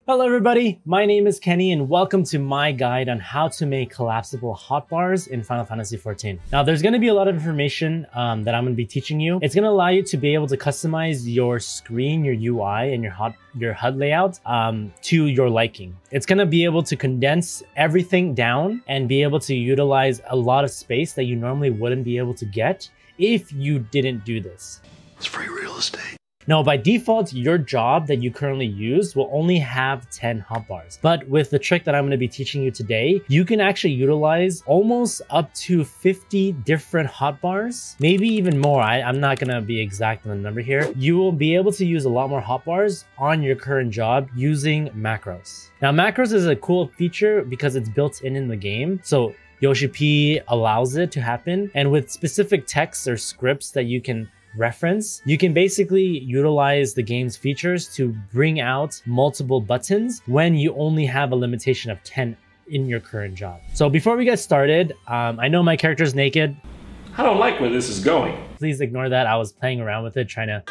Hello everybody, my name is Kenny and welcome to my guide on how to make collapsible hotbars in Final Fantasy XIV. Now there's going to be a lot of information that I'm going to be teaching you. It's going to allow you to be able to customize your screen, your UI, and your HUD layout to your liking. It's going to be able to condense everything down and be able to utilize a lot of space that you normally wouldn't be able to get if you didn't do this. It's free real estate. Now, by default, your job that you currently use will only have 10 hotbars. But with the trick that I'm going to be teaching you today, you can actually utilize almost up to 50 different hotbars, maybe even more. I'm not going to be exact on the number here. You will be able to use a lot more hotbars on your current job using macros. Now, macros is a cool feature because it's built in the game. So Yoshi P allows it to happen. And with specific texts or scripts that you can reference, you can basically utilize the game's features to bring out multiple buttons when you only have a limitation of 10 in your current job. So before we get started, I know my character is naked. I don't like where this is going. Please ignore that. I was playing around with it, trying to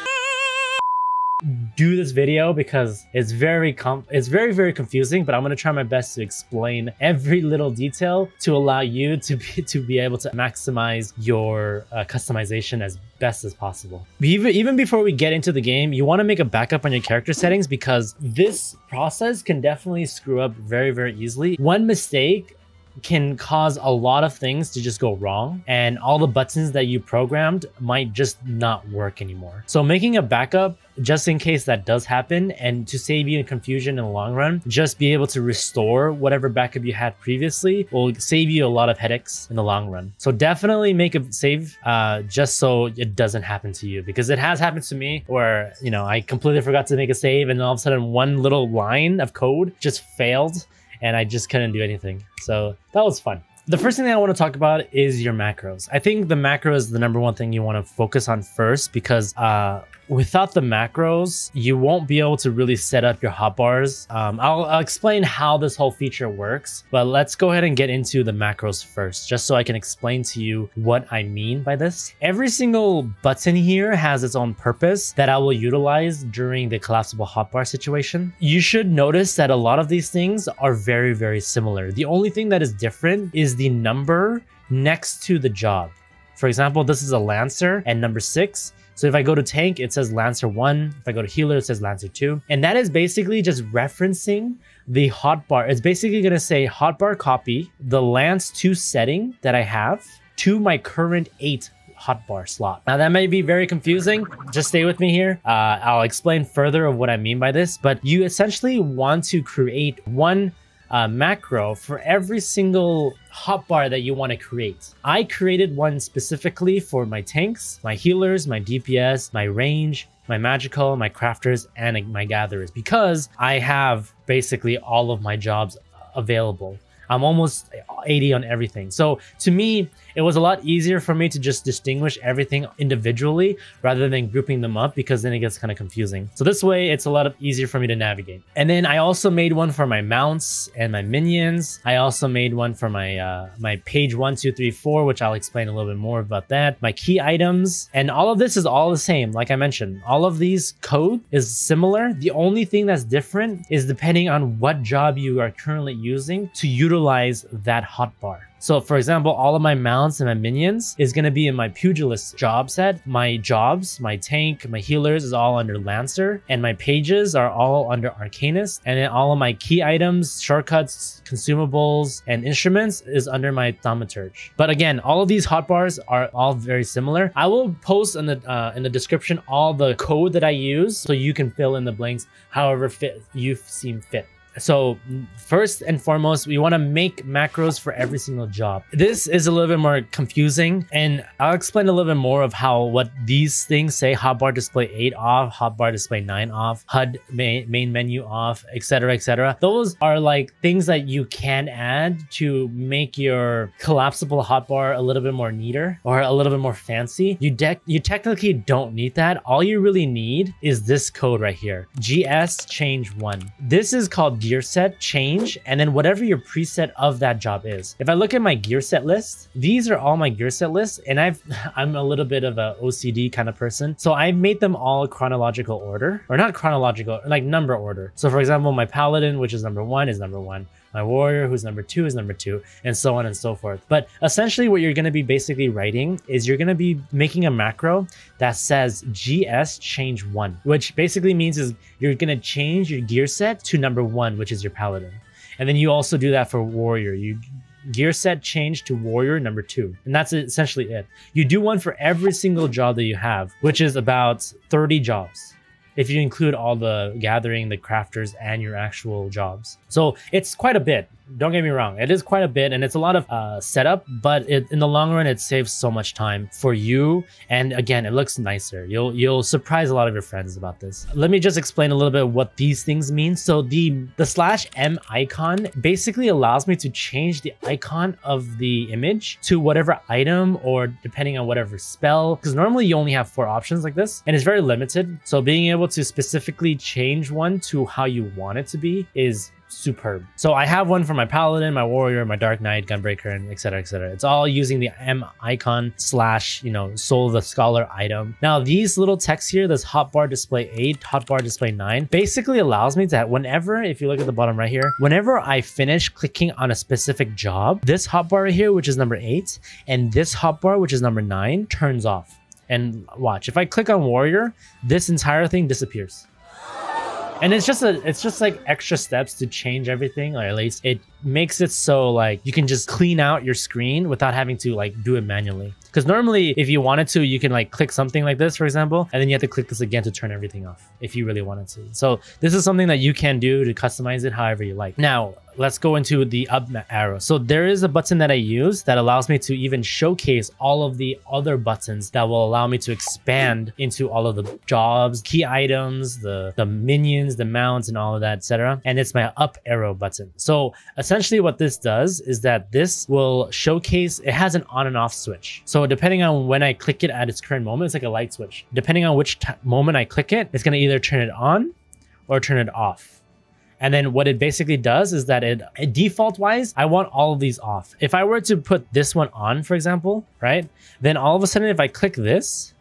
do this video because it's very confusing, but I'm going to try my best to explain every little detail to allow you to be able to maximize your customization as best as possible. Even before we get into the game, you want to make a backup on your character settings because this process can definitely screw up very easily. One mistake can cause a lot of things to just go wrong, and all the buttons that you programmed might just not work anymore. So making a backup just in case that does happen, and to save you confusion in the long run, just be able to restore whatever backup you had previously will save you a lot of headaches in the long run. So definitely make a save just so it doesn't happen to you, because it has happened to me where, you know, I completely forgot to make a save and all of a sudden one little line of code just failed and I just couldn't do anything. So that was fun. The first thing that I want to talk about is your macros. I think the macro is the number one thing you want to focus on first, because without the macros, you won't be able to really set up your hotbars. I'll explain how this whole feature works, but let's go ahead and get into the macros first, just so I can explain to you what I mean by this. Every single button here has its own purpose that I will utilize during the collapsible hotbar situation. You should notice that a lot of these things are very similar. The only thing that is different is the number next to the job. For example, this is a Lancer and number 6. So if I go to tank, it says Lancer 1. If I go to healer, it says Lancer 2. And that is basically just referencing the hotbar. It's basically going to say hotbar copy the Lance 2 setting that I have to my current 8 hotbar slot. Now that may be very confusing. Just stay with me here. I'll explain further of what I mean by this, but you essentially want to create one macro for every single hotbar that you want to create. I created one specifically for my tanks, my healers, my DPS, my range, my magical, my crafters, and my gatherers, because I have basically all of my jobs available. I'm almost 80 on everything. So to me, it was a lot easier for me to just distinguish everything individually rather than grouping them up, because then it gets kind of confusing. So this way, it's a lot easier for me to navigate. And then I also made one for my mounts and my minions. I also made one for my my page 1, 2, 3, 4, which I'll explain a little bit more about that. My key items, and all of this is all the same. Like I mentioned, all of these code is similar. The only thing that's different is depending on what job you are currently using to utilize that hotbar. So for example, all of my mounts and my minions is going to be in my pugilist job set. My jobs, my tank, my healers is all under Lancer, and my pages are all under Arcanist. And then all of my key items, shortcuts, consumables, and instruments is under my Thaumaturge. But again, all of these hotbars are all very similar. I will post in the description all the code that I use so you can fill in the blanks however you seem fit. So first and foremost, we want to make macros for every single job. This is a little bit more confusing, and I'll explain a little bit more of what these things say. Hotbar display 8 off, hotbar display 9 off, HUD main menu off, etc, etc. Those are like things that you can add to make your collapsible hotbar a little bit more neater or a little bit more fancy. You technically don't need that. All you really need is this code right here, GS change 1. This is called gear set, change, and then whatever your preset of that job is. If I look at my gear set list, these are all my gear set lists, and I'm a little bit of a OCD kind of person. So I've made them all chronological order, or not chronological, like number order. So for example, my paladin, which is number 1, is number 1. My warrior, who's number 2, is number 2, and so on and so forth. But essentially what you're going to be basically writing is you're going to be making a macro that says GS change 1, which basically means is you're going to change your gear set to number 1, which is your paladin. And then you also do that for warrior. You gear set change to warrior number 2. And that's essentially it. You do one for every single job that you have, which is about 30 jobs. If you include all the gathering, the crafters, and your actual jobs. So it's quite a bit. Don't get me wrong. It is quite a bit, and it's a lot of setup, but in the long run, it saves so much time for you. And again, it looks nicer. You'll surprise a lot of your friends about this. Let me just explain a little bit what these things mean. So the /M icon basically allows me to change the icon of the image to whatever item, or depending on whatever spell, because normally you only have 4 options like this, and it's very limited. So being able to specifically change one to how you want it to be is superb. So I have one for my paladin, my warrior, my dark knight, gunbreaker, and etc, etc. It's all using the M icon / soul of the scholar item. Now these little texts here, this hotbar display 8, hotbar display 9, basically allows me to, whenever, if you look at the bottom right here, whenever I finish clicking on a specific job, this hotbar right here, which is number 8, and this hotbar, which is number 9, turns off. And watch, if I click on warrior, this entire thing disappears. And it's just like extra steps to change everything, or at least it makes it so like you can just clean out your screen without having to like do it manually. Because normally if you wanted to, you can like click something like this, for example, and then you have to click this again to turn everything off if you really wanted to. So this is something that you can do to customize it however you like. Now, let's go into the up arrow. So there is a button that I use that allows me to even showcase all of the other buttons that will allow me to expand into all of the jobs, key items, the minions, the mounts, and all of that, etc. And it's my up arrow button. So essentially what this does is that this will showcase, it has an on and off switch. So depending on when I click it at its current moment, it's like a light switch. Depending on which moment I click it, it's going to either turn it on or turn it off. And then what it basically does is that it default wise, I want all of these off. If I were to put this one on, for example, right? Then all of a sudden, if I click this,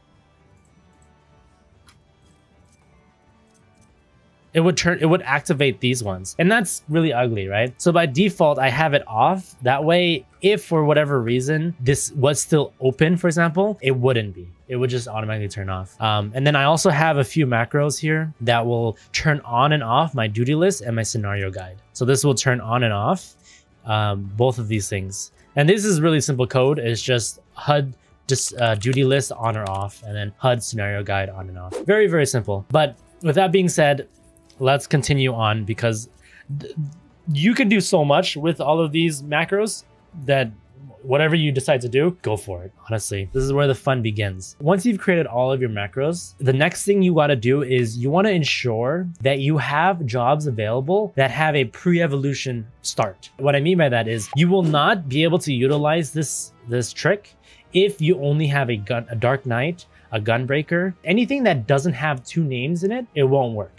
it would activate these ones. And that's really ugly, right? So by default, I have it off. That way, if for whatever reason, this was still open, for example, it wouldn't be. It would just automatically turn off. And then I also have a few macros here that will turn on and off my duty list and my scenario guide. So this will turn on and off both of these things. And this is really simple code. It's just HUD duty list on or off, and then HUD scenario guide on and off. Very, very simple. But with that being said, let's continue on, because you can do so much with all of these macros that whatever you decide to do, go for it. Honestly, this is where the fun begins. Once you've created all of your macros, the next thing you got to do is you want to ensure that you have jobs available that have a pre-evolution start. What I mean by that is you will not be able to utilize this trick if you only have a dark knight, a gunbreaker, anything that doesn't have 2 names in it, it won't work.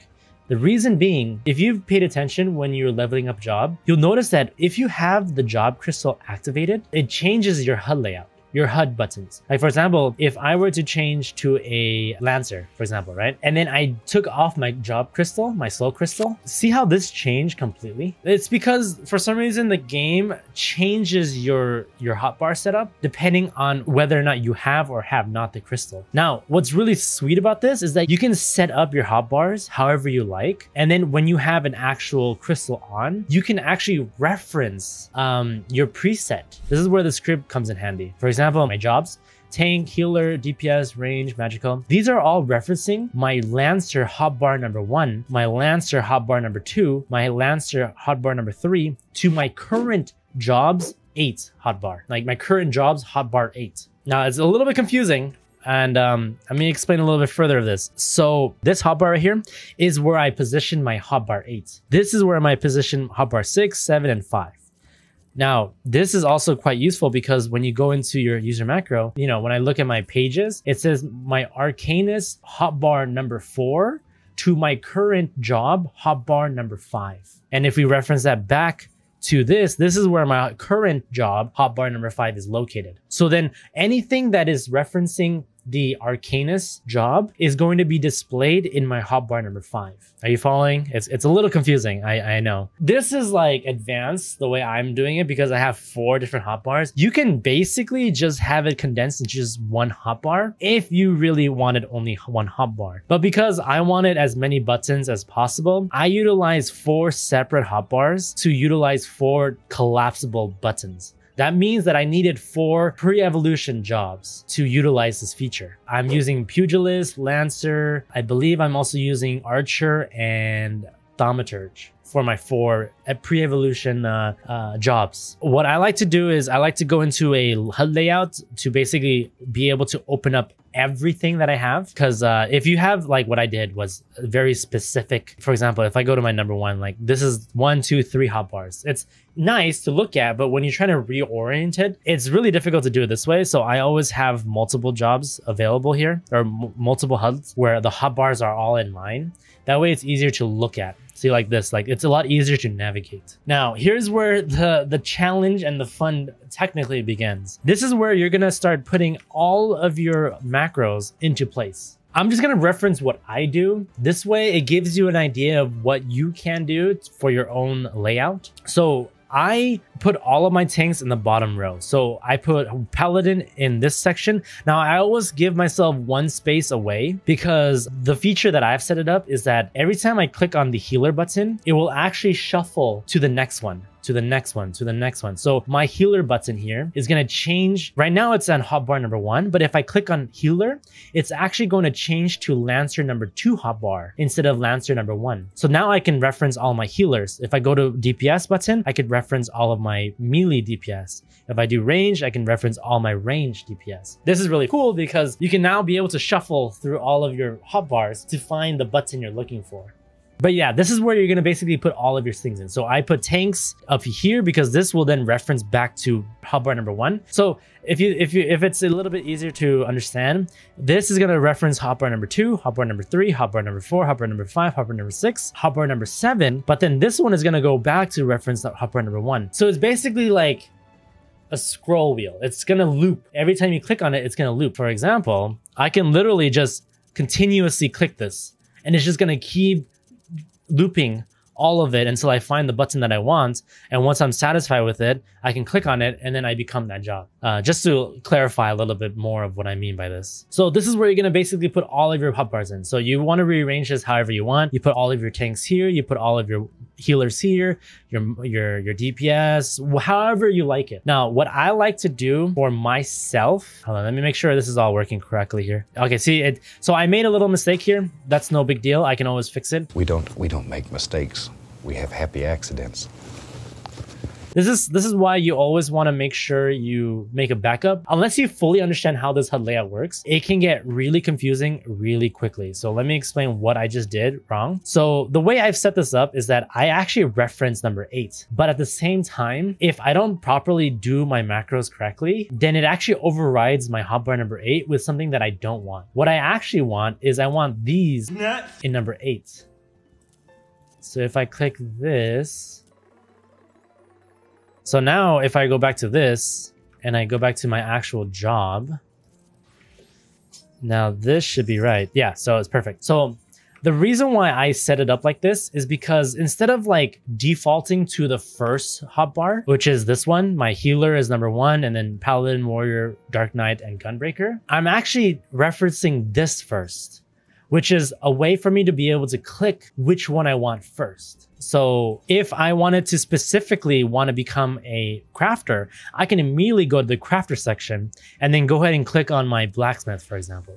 The reason being, if you've paid attention when you're leveling up job, you'll notice that if you have the job crystal activated, it changes your HUD layout, your HUD buttons. Like for example, if I were to change to a Lancer, for example, right? And then I took off my job crystal, my soul crystal, see how this changed completely? It's because for some reason the game changes your hotbar setup depending on whether or not you have or have not the crystal. Now, what's really sweet about this is that you can set up your hotbars however you like. And then when you have an actual crystal on, you can actually reference your preset. This is where the script comes in handy. For example, my jobs, tank, healer, DPS, range, magical. These are all referencing my Lancer hotbar number 1, my Lancer hotbar number 2, my Lancer hotbar number 3 to my current jobs 8 hotbar. Like my current jobs hotbar 8. Now it's a little bit confusing, and let me explain a little bit further of this. So this hotbar right here is where I position my hotbar 8. This is where I position hotbar 6, 7, and 5. Now, this is also quite useful because when you go into your user macro, when I look at my pages, it says my Arcanist hotbar number 4 to my current job, hotbar number 5. And if we reference that back to this is where my current job, hotbar number 5, is located. So then anything that is referencing the Arcanus job is going to be displayed in my hotbar number 5. Are you following? It's a little confusing. I know. This is like advanced the way I'm doing it because I have 4 different hotbars. You can basically just have it condensed into just one hotbar if you really wanted only one hotbar. But because I wanted as many buttons as possible, I utilize 4 separate hotbars to utilize 4 collapsible buttons. That means that I needed 4 pre-evolution jobs to utilize this feature. I'm using Pugilist, Lancer. I believe I'm also using Archer and Thaumaturge for my 4 pre-evolution jobs. What I like to do is I like to go into a HUD layout to basically be able to open up everything that I have. Because if you have, like what I did was very specific. For example, if I go to my number 1, like this is 1, 2, 3 hotbars. It's nice to look at, but when you're trying to reorient it, it's really difficult to do it this way. So I always have multiple jobs available here, or multiple HUDs where the hotbars are all in line. That way it's easier to look at. See, like this, like it's a lot easier to navigate. Now, here's where the challenge and the fun technically begins. This is where you're gonna start putting all of your macros into place. I'm just gonna reference what I do. This way, it gives you an idea of what you can do for your own layout. So I put all of my tanks in the bottom row. So I put Paladin in this section. Now I always give myself 1 space away because the feature that I've set it up is that every time I click on the healer button, it will actually shuffle to the next one, to the next one, to the next one. So my healer button here is going to change. Right now it's on hotbar number 1, but if I click on healer, it's actually going to change to Lancer number 2 hotbar instead of Lancer number 1. So now I can reference all my healers. If I go to DPS button, I could reference all of my melee DPS. If I do range, I can reference all my range DPS. This is really cool because you can now be able to shuffle through all of your hotbars to find the button you're looking for. But yeah, this is where you're going to basically put all of your things in. So I put tanks up here because this will then reference back to hotbar number 1. So if it's a little bit easier to understand, this is going to reference hotbar number 2, hotbar number 3, hotbar number 4, hotbar number 5, hotbar number 6, hotbar number 7. But then this one is going to go back to reference hotbar number 1. So it's basically like a scroll wheel. It's going to loop. Every time you click on it, it's going to loop. For example, I can literally just continuously click this and it's just going to keep looping all of it until I find the button that I want. And once I'm satisfied with it, I can click on it and then I become that job. Just to clarify a little bit more of what I mean by this. So this is where you're going to basically put all of your hotbars in. So you want to rearrange this however you want. You put all of your tanks here, you put all of your healers here, your DPS, however you like it. Now, what I like to do for myself, hold on, let me make sure this is all working correctly here. Okay, see it. So I made a little mistake here. That's no big deal. I can always fix it. We don't make mistakes. We have happy accidents. This is why you always want to make sure you make a backup. Unless you fully understand how this HUD layout works, it can get really confusing really quickly. So let me explain what I just did wrong. So the way I've set this up is that I actually reference number 8. But at the same time, if I don't properly do my macros correctly, then it actually overrides my hotbar number 8 with something that I don't want. What I actually want is I want these in number 8. So if I click this, so now if I go back to this and I go back to my actual job, now this should be right. Yeah, so it's perfect. So the reason why I set it up like this is because instead of like defaulting to the first hotbar, which is this one, my healer is number 1, and then Paladin, Warrior, Dark Knight, and Gunbreaker, I'm actually referencing this first, which is a way for me to be able to click which one I want first. So if I wanted to specifically want to become a crafter, I can immediately go to the crafter section and then go ahead and click on my blacksmith, for example.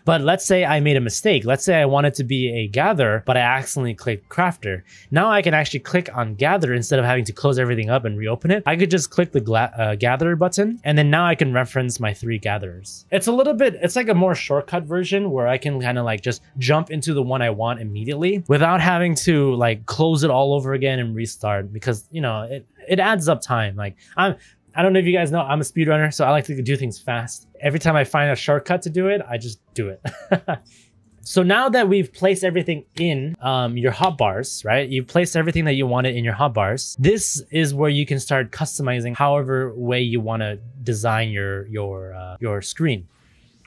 But let's say I made a mistake. Let's say I wanted to be a gatherer, but I accidentally clicked crafter. Now I can actually click on gather instead of having to close everything up and reopen it. I could just click the gatherer button, and then now I can reference my 3 gatherers. It's a little bit, it's like a more shortcut version where I can kind of like just jump into the one I want immediately without having to like close it all over again and restart, because, you know, it adds up time. Like I don't know if you guys know, I'm a speedrunner, so I like to do things fast. Every time I find a shortcut to do it, I just do it. So now that we've placed everything in your hotbars, right? You've placed everything that you wanted in your hotbars. This is where you can start customizing however way you want to design your screen.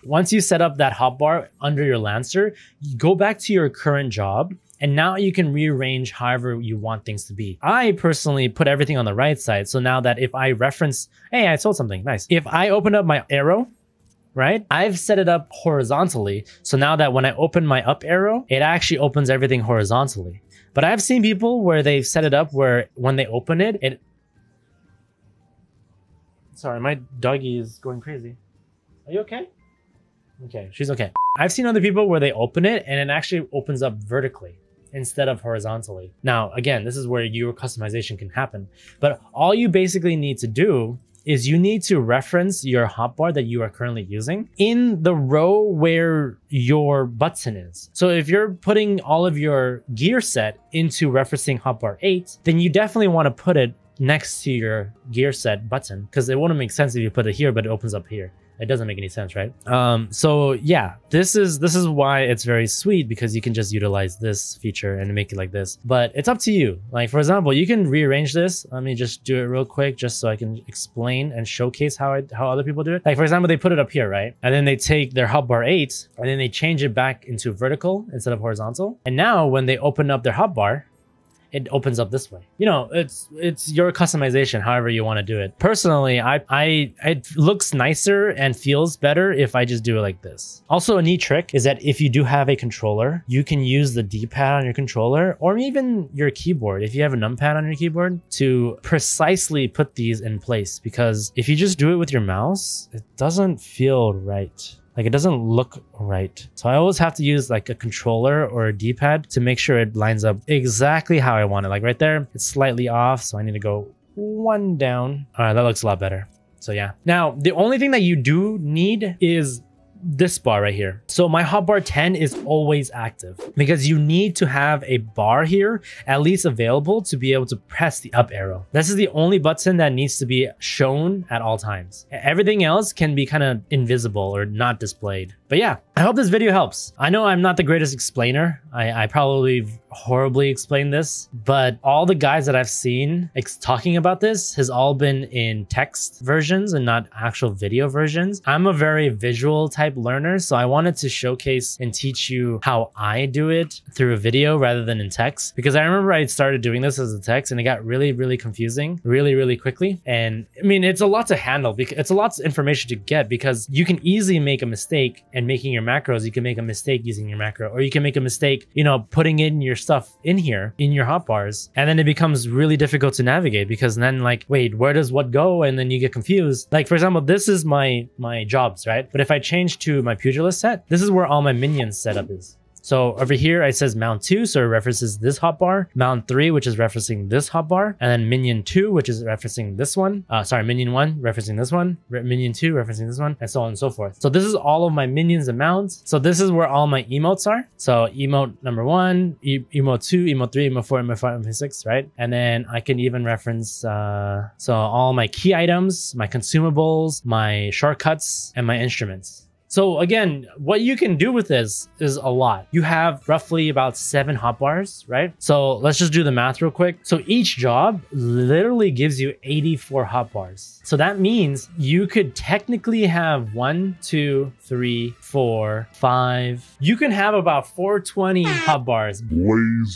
Once you set up that hotbar under your Lancer, you go back to your current job, and now you can rearrange however you want things to be. I personally put everything on the right side. So now that if I reference, hey, I sold something, nice. If I open up my arrow, right? I've set it up horizontally. So now that when I open my up arrow, it actually opens everything horizontally. But I've seen people where they've set it up where when they open it, sorry, my doggy is going crazy. Are you okay? Okay, she's okay. I've seen other people where they open it and it actually opens up vertically instead of horizontally. Now, again, this is where your customization can happen. But all you basically need to do is you need to reference your hotbar that you are currently using in the row where your button is. So if you're putting all of your gear set into referencing hotbar 8, then you definitely want to put it next to your gear set button, because it wouldn't make sense if you put it here, but it opens up here. It doesn't make any sense, right? So yeah, this is why it's very sweet, because you can just utilize this feature and make it like this. But it's up to you. Like, for example, you can rearrange this. Let me just do it real quick, just so I can explain and showcase how other people do it. Like, for example, they put it up here, right? And then they take their hotbar 8 and then they change it back into vertical instead of horizontal. And now when they open up their hotbar, it opens up this way. You know, it's your customization, however you want to do it. Personally, it looks nicer and feels better if I just do it like this. Also, a neat trick is that if you do have a controller, you can use the D-pad on your controller or even your keyboard, if you have a numpad on your keyboard, to precisely put these in place. Because if you just do it with your mouse, it doesn't feel right. Like, it doesn't look right. So I always have to use like a controller or a D-pad to make sure it lines up exactly how I want it. Like right there, it's slightly off. So I need to go one down. All right, that looks a lot better. So yeah. Now, the only thing that you do need is this bar right here. So my hotbar 10 is always active because you need to have a bar here at least available to be able to press the up arrow. This is the only button that needs to be shown at all times. Everything else can be kind of invisible or not displayed. But yeah, I hope this video helps. I know I'm not the greatest explainer. I probably horribly explained this, but all the guys that I've seen talking about this has all been in text versions and not actual video versions. I'm a very visual type learner, so I wanted to showcase and teach you how I do it through a video rather than in text, because I remember I started doing this as a text and it got really confusing really quickly. And I mean, it's a lot to handle because it's a lot of information to get, because you can easily make a mistake and making your macros. You can make a mistake using your macro, or you can make a mistake, you know, putting in your stuff in here in your hotbars, and then it becomes really difficult to navigate, because then like, wait, where does what go? And then you get confused. Like, for example, this is my jobs, right? But if I change to my pugilist set, this is where all my minions setup is. So over here, it says mount 2, so it references this hotbar, mount 3, which is referencing this hotbar, and then minion 2, which is referencing this one. Minion 1, referencing this one, minion 2, referencing this one, and so on and so forth. So this is all of my minions and mounts. So this is where all my emotes are. So emote number 1, emote 2, emote 3, emote 4, emote 5, emote 6, right? And then I can even reference, so all my key items, my consumables, my shortcuts, and my instruments. So again, what you can do with this is a lot. You have roughly about 7 hotbars, right? So let's just do the math real quick. So each job literally gives you 84 hotbars. So that means you could technically have 1, 2, 3, 4, 5. You can have about 420 hotbars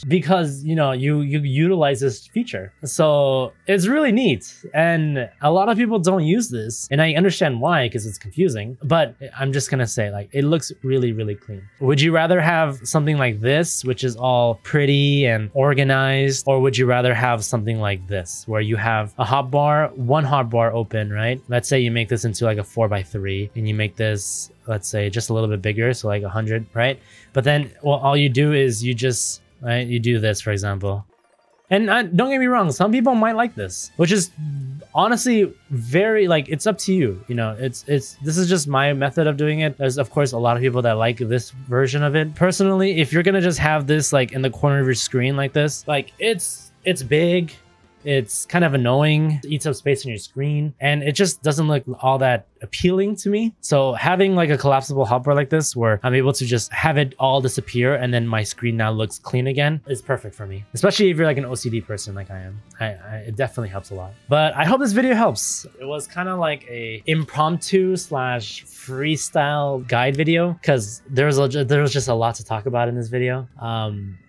because, you know, you utilize this feature. So it's really neat. And a lot of people don't use this. And I understand why, because it's confusing, but I'm just gonna say, like, it looks really clean. Would you rather have something like this, which is all pretty and organized, or would you rather have something like this, where you have a hotbar, one hotbar open, right? Let's say you make this into like a 4x3 and you make this, let's say, just a little bit bigger, so like 100, right? But then, well, all you do is you just, right, you do this, for example. And don't get me wrong, some people might like this, which is honestly very, like, it's up to you. You know, this is just my method of doing it. There's of course a lot of people that like this version of it. Personally, if you're gonna just have this like in the corner of your screen like this, like it's big, it's kind of annoying, it eats up space on your screen, and it just doesn't look all that appealing to me. So having like a collapsible hotbar like this, where I'm able to just have it all disappear and then my screen now looks clean again, is perfect for me. Especially if you're like an OCD person like I am. It definitely helps a lot. But I hope this video helps. It was kind of like a impromptu slash freestyle guide video because there was just a lot to talk about in this video.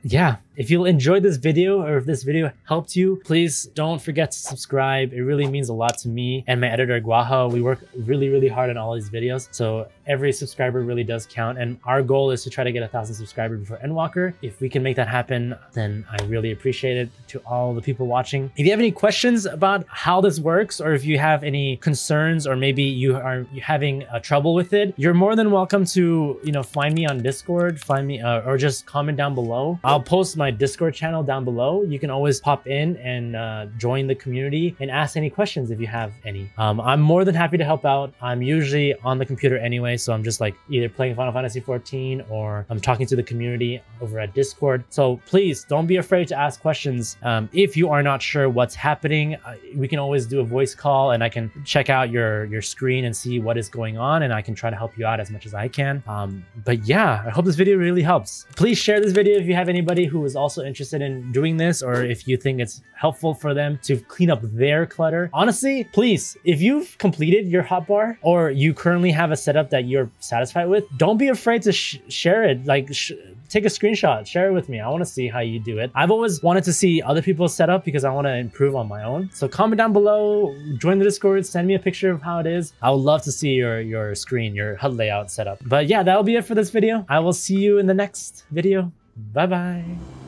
Yeah, if you enjoyed this video or if this video helped you, please don't forget to subscribe. It really means a lot to me and my editor Guaho. We work really hard on all these videos, so every subscriber really does count, and our goal is to try to get 1,000 subscribers before Endwalker. If we can make that happen, then I really appreciate it. To all the people watching, if you have any questions about how this works, or if you have any concerns, or maybe you're having trouble with it, you're more than welcome to, you know, find me on Discord, find me or just comment down below. I'll post my Discord channel down below. You can always pop in and join the community and ask any questions if you have any. I'm more than happy to help out. I'm usually on the computer anyway, so I'm just like either playing Final Fantasy 14 or I'm talking to the community over at Discord. So please don't be afraid to ask questions. If you are not sure what's happening, we can always do a voice call and I can check out your screen and see what is going on, and I can try to help you out as much as I can. But yeah, I hope this video really helps. Please share this video if you have anybody who is also interested in doing this, or if you think it's helpful for them to clean up their clutter. Honestly, please, if you've completed your hotbar or you currently have a setup that you're satisfied with, don't be afraid to share it. Like take a screenshot, share it with me. I want to see how you do it. I've always wanted to see other people's setup because I want to improve on my own. So comment down below, join the Discord, send me a picture of how it is. I would love to see your screen, your HUD layout setup. But yeah, that'll be it for this video. I will see you in the next video. Bye bye.